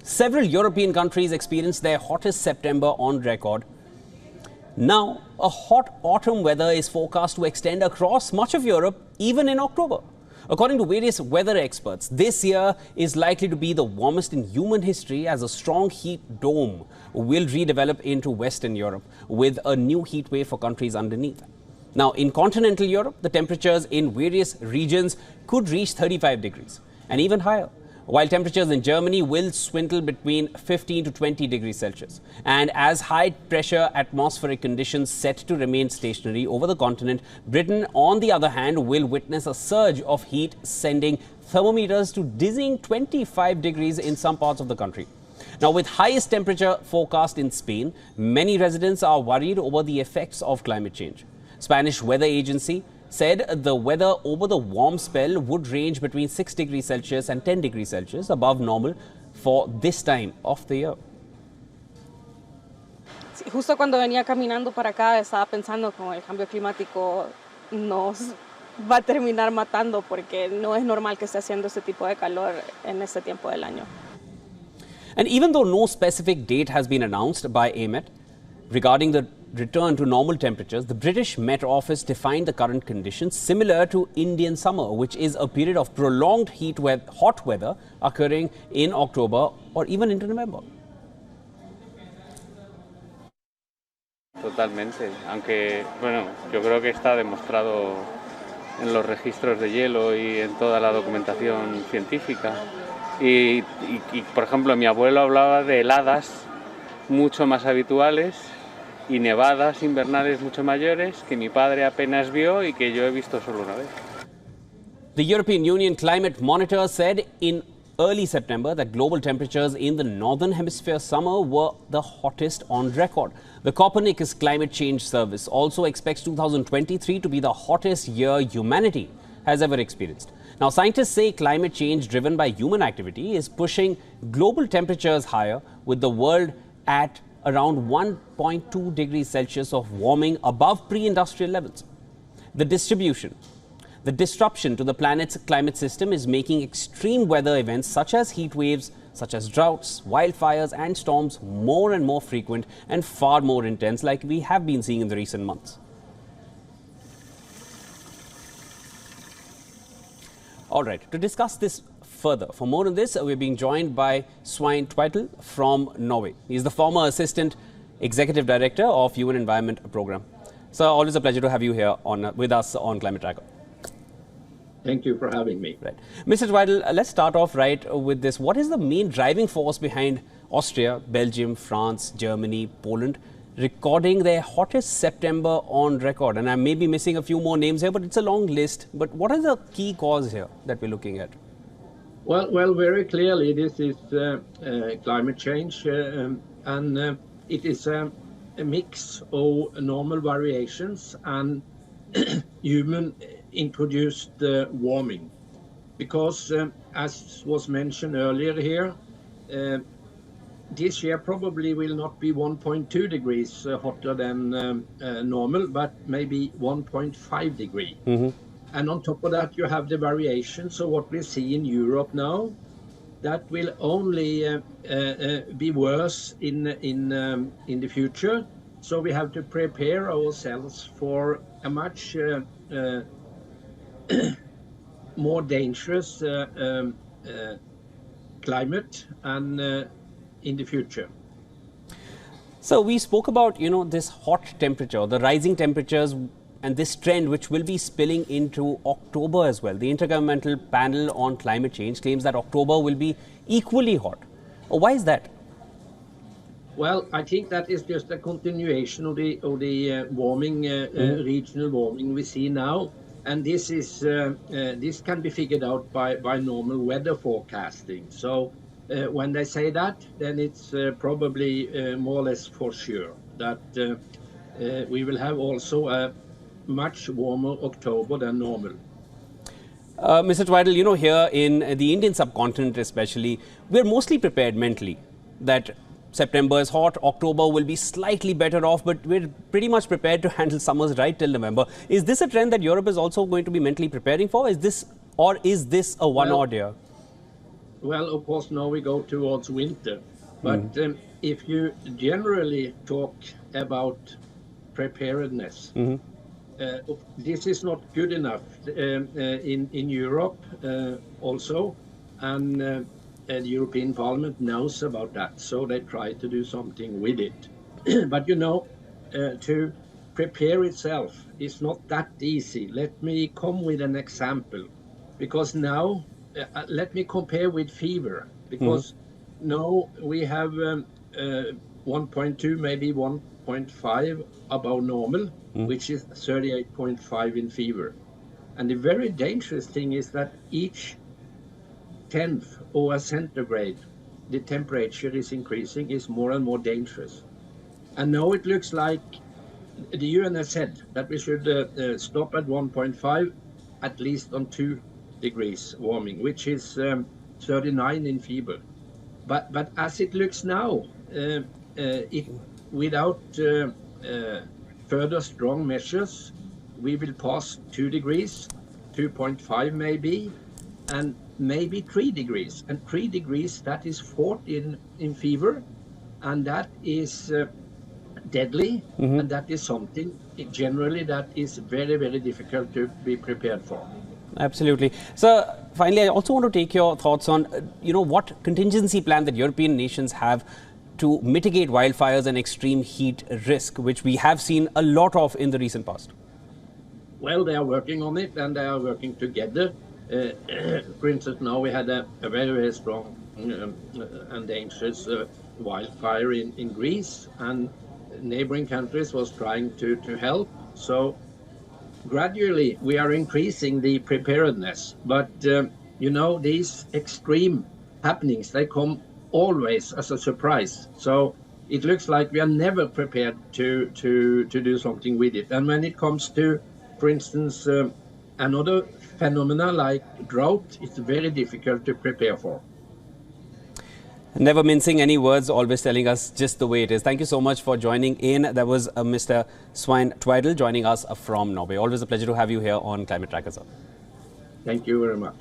Several European countries experienced their hottest September on record. Now, a hot autumn weather is forecast to extend across much of Europe, even in October. According to various weather experts, this year is likely to be the warmest in human history, as a strong heat dome will redevelop into Western Europe with a new heat wave for countries underneath. Now, in continental Europe, the temperatures in various regions could reach 35 degrees and even higher, while temperatures in Germany will swindle between 15 to 20 degrees Celsius. And as high-pressure atmospheric conditions set to remain stationary over the continent, Britain, on the other hand, will witness a surge of heat, sending thermometers to dizzying 25 degrees in some parts of the country. Now, with highest temperature forecast in Spain, many residents are worried over the effects of climate change. Spanish weather agency said the weather over the warm spell would range between 6 degrees Celsius and 10 degrees Celsius above normal for this time of the year. Sí, justo cuando venía caminando para acá estaba pensando como el cambio climático nos va a terminar matando, porque no es normal que esté haciendo este tipo de calor en este tiempo del año. And even though no specific date has been announced by AMET regarding the return to normal temperatures, the British Met Office defined the current conditions similar to Indian summer, which is a period of prolonged hot weather occurring in October or even into November. Totalmente, aunque bueno, yo creo que está demostrado en los registros de hielo y en toda la documentación científica. Y por ejemplo, mi abuelo hablaba de heladas mucho más habituales y nevadas invernales mucho mayores que mi padre apenas vio y que yo he visto solo una vez. The European Union Climate Monitor said in early September that global temperatures in the Northern Hemisphere summer were the hottest on record. The Copernicus Climate Change Service also expects 2023 to be the hottest year humanity has ever experienced. Now, scientists say climate change driven by human activity is pushing global temperatures higher, with the world at around 1.2 degrees Celsius of warming above pre-industrial levels. The disruption to the planet's climate system is making extreme weather events such as heat waves, such as droughts, wildfires and storms more and more frequent and far more intense, like we have been seeing in the recent months. All right, to discuss this further, for more on this, we're being joined by Svein Tveitl from Norway. He's the former Assistant Executive Director of UN Environment Program. So, always a pleasure to have you here with us on Climate Tracker. Thank you for having me. Right. Mr. Tveitl, let's start off right with this. What is the main driving force behind Austria, Belgium, France, Germany, Poland recording their hottest September on record? And I may be missing a few more names here, but it's a long list. But what is the key cause here that we're looking at? Well, very clearly, this is climate change, and it is a mix of normal variations and human introduced warming. Because, as was mentioned earlier here, this year probably will not be 1.2 degrees hotter than normal, but maybe 1.5 degree. Mm-hmm. And on top of that, you have the variation. So what we see in Europe now, that will only be worse in the future. So we have to prepare ourselves for a much more dangerous climate and in the future. So we spoke about, this hot temperature, the rising temperatures, and this trend which will be spilling into October as well. The Intergovernmental Panel on Climate Change claims that October will be equally hot. Why is that? Well, I think that is just a continuation of the warming, regional warming we see now, and this is this can be figured out by normal weather forecasting. So when they say that, then it's probably more or less for sure that we will have also a much warmer October than normal. Mr. Tveitl, here in the Indian subcontinent especially, we're mostly prepared mentally that September is hot, October will be slightly better off, but we're pretty much prepared to handle summers right till November. Is this a trend that Europe is also going to be mentally preparing for? Is this a one-odd year? Well, of course, now we go towards winter. But if you generally talk about preparedness, this is not good enough in Europe also, and the European Parliament knows about that, so they try to do something with it. But you know, to prepare itself is not that easy. Let me come with an example, because now let me compare with fever, because now we have 1.2, maybe 1.5 above normal, which is 38.5 in fever. And the very dangerous thing is that each 10th of a centigrade, the temperature is increasing, is more and more dangerous. And now it looks like the UN has said that we should stop at 1.5, at least on 2 degrees warming, which is 39 in fever. But as it looks now, without further strong measures, we will pass 2 degrees, 2.5 maybe, and maybe 3 degrees. And 3 degrees, that is 40 in fever, and that is deadly, and that is something generally that is very, very difficult to be prepared for. Absolutely. So finally, I also want to take your thoughts on, what contingency plan that European nations have to mitigate wildfires and extreme heat risk, which we have seen a lot of in the recent past. Well, they are working on it, and they are working together. For instance, now we had a very, very strong and dangerous wildfire in Greece, and neighboring countries was trying to help. So gradually we are increasing the preparedness, but these extreme happenings, they come always as a surprise. So it looks like we are never prepared to do something with it. And when it comes to, for instance, another phenomena like drought, it's very difficult to prepare for. Never mincing any words, always telling us just the way it is. Thank you so much for joining in. That was Mr. Svein Tveidel joining us from Norway. Always a pleasure to have you here on Climate Tracker, sir. Thank you very much.